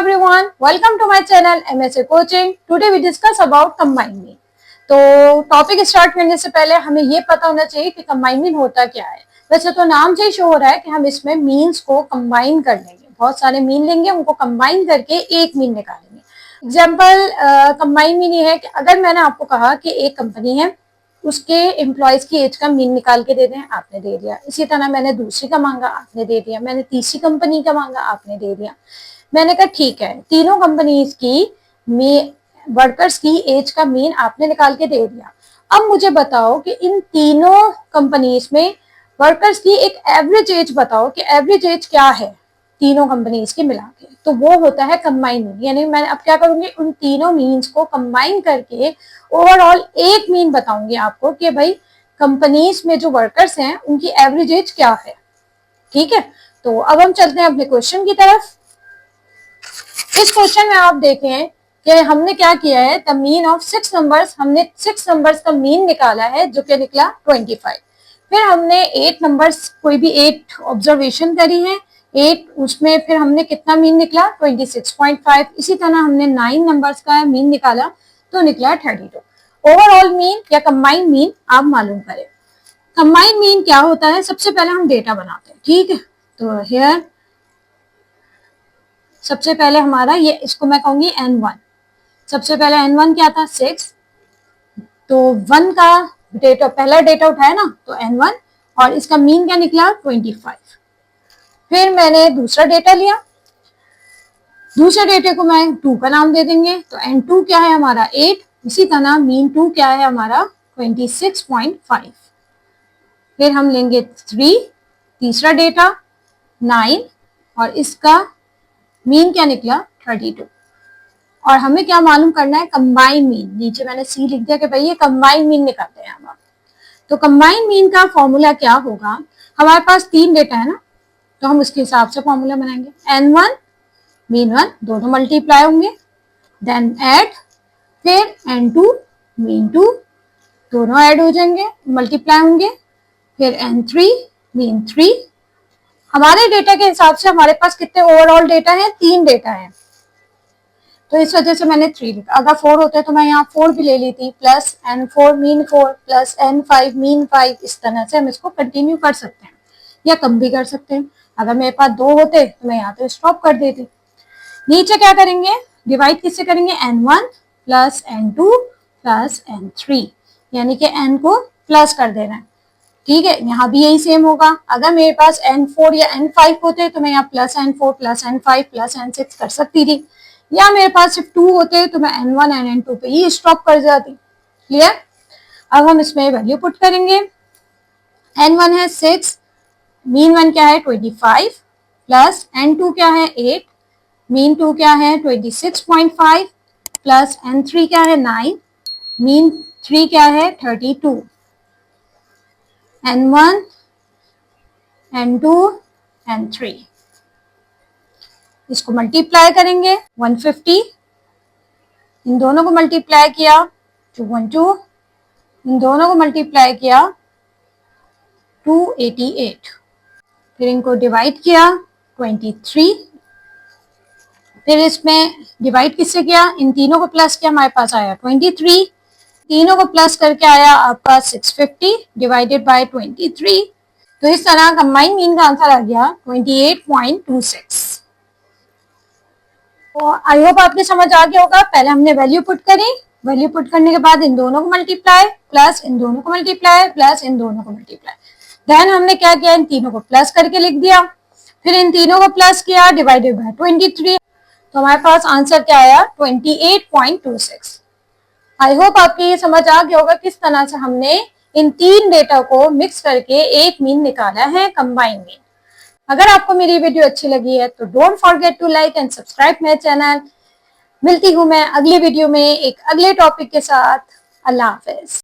everyone, welcome to my channel MSA Coaching. Today we discuss about combined mean. तो topic start करने से पहले हमें ये पता होना चाहिए कि कंबाइन मीन होता क्या है। वैसे तो नाम से ही शो हो रहा है कि हम इसमें मीन्स को कंबाइन कर लेंगे, बहुत सारे मीन लेंगे, उनको कंबाइन करके एक मीन निकालेंगे। एग्जाम्पल कंबाइन मीन ये है कि अगर मैंने आपको कहा कि एक कंपनी है, उसके एम्प्लॉयज की एज का मीन निकाल के दे दें, आपने दे दिया। इसी तरह मैंने दूसरी का मांगा, आपने दे दिया। मैंने तीसरी कंपनी का मांगा, आपने दे दिया। मैंने कहा ठीक है, तीनों कंपनीज की वर्कर्स की एज का मीन आपने निकाल के दे दिया। अब मुझे बताओ कि इन तीनों कंपनीज में वर्कर्स की एक एवरेज एज बताओ कि एवरेज एज क्या है तीनों कंपनीज की मिला के। तो वो होता है कंबाइन मीन। यानी मैं अब क्या करूंगी, उन तीनों मीन्स को कंबाइन करके ओवरऑल एक मीन बताऊंगी आपको कि भाई कंपनीज में जो वर्कर्स हैं उनकी एवरेज एज क्या है। ठीक है, तो अब हम चलते हैं अपने क्वेश्चन की तरफ। इस क्वेश्चन में आप देखें कि हमने क्या किया है, द मीन ऑफ 6 नंबर्स, हमने 6 नंबर्स का मीन निकाला है जो कि निकला 25। फिर हमने 8 नंबर्स, कोई भी 8 ऑब्जर्वेशन करी है, 8 उसमें फिर हमने कितना मीन निकला 26.5। इसी तरह हमने 9 नंबर्स का मीन निकाला तो निकला 32। ओवरऑल मीन या कंबाइंड मीन आप मालूम करें। कंबाइंड मीन क्या होता है, सबसे पहले हम डेटा बनाते हैं। ठीक है, तो हियर सबसे पहले हमारा ये, इसको मैं कहूंगी N1। सबसे पहले N1 क्या था 6, तो 1 का डेटा, पहला डेटा उठाया ना तो N1, और इसका मीन क्या निकला 25। फिर मैंने दूसरा डेटा लिया, दूसरे डेटे को मैं 2 का नाम दे देंगे, तो N2 क्या है हमारा 8। इसी तरह मीन 2 क्या है हमारा 26.5। फिर हम लेंगे 3, तीसरा डेटा 9, और इसका मीन क्या निकला 32। और हमें क्या मालूम करना है, कंबाइन मीन। नीचे मैंने सी लिख दिया कि भाई ये कंबाइन मीन निकालते हैं हम। तो कंबाइन मीन का फॉर्मूला क्या होगा, हमारे पास 3 डेटा है ना, तो हम उसके हिसाब से फॉर्मूला बनाएंगे। N1 मीन 1 दोनों मल्टीप्लाई होंगे, देन ऐड, फिर N2 मीन 2 दोनों ऐड हो जाएंगे, मल्टीप्लाई होंगे, फिर N3 मीन 3। हमारे डेटा के हिसाब से हमारे पास कितने ओवरऑल डेटा है, 3 डेटा है, तो इस वजह से मैंने 3 लिखा। अगर 4 होते तो मैं यहाँ 4 भी ले ली थी, plus N4 mean 4 plus N5 mean 5। इस तरह से हम इसको कंटिन्यू कर सकते हैं या कम भी कर सकते हैं। अगर मेरे पास 2 होते तो मैं यहाँ पे स्टॉप कर देती। नीचे क्या करेंगे, डिवाइड किससे करेंगे, N1 plus N2 plus N3, यानी कि N को प्लस कर देना है। ठीक है, यहाँ भी यही सेम होगा। अगर मेरे पास N4 या N5 होते तो मैं यहाँ plus N4 plus N5 plus N6 कर सकती थी, या मेरे पास सिर्फ 2 होते तो मैं N1 एंड N2 पे ही स्टॉप कर जाती। क्लियर। अब हम इसमें वैल्यू पुट करेंगे। N1 है 6, मीन 1 क्या है 25, प्लस N2 क्या है 8, मीन 2 क्या है 26.5, प्लस N3 क्या है 9, मीन 3 क्या है 32। N1 N2 N3 इसको मल्टीप्लाई करेंगे 150, इन दोनों को मल्टीप्लाई किया 212, इन दोनों को मल्टीप्लाई किया 288, फिर इनको डिवाइड किया 23, फिर इसमें डिवाइड किससे किया, इन तीनों को प्लस किया, हमारे पास आया 23, तीनों को प्लस करके आया आपका 650 डिवाइडेड बाय 23। तो इस तरह कंबाइंड मीन का आंसर आ गया 28.26। तो आई होप आपने समझ आ गया होगा। पहले हमने वैल्यू पुट करी, वैल्यू पुट करने के बाद इन दोनों को मल्टीप्लाई, प्लस इन दोनों को मल्टीप्लाई, प्लस इन दोनों को मल्टीप्लाई, देन हमने क्या किया, इन तीनों को प्लस करके लिख दिया, फिर इन तीनों को प्लस किया डिवाइडेड बाय 23। तो हमारे पास आंसर क्या आया 28.26। आई होप आपको ये समझ आ गया होगा किस तरह से हमने इन 3 डेटा को मिक्स करके एक मीन निकाला है, कंबाइंड मीन। अगर आपको मेरी वीडियो अच्छी लगी है तो don't forget to like and subscribe my channel. मिलती हूँ मैं अगली वीडियो में एक अगले टॉपिक के साथ। अल्लाह हाफिज।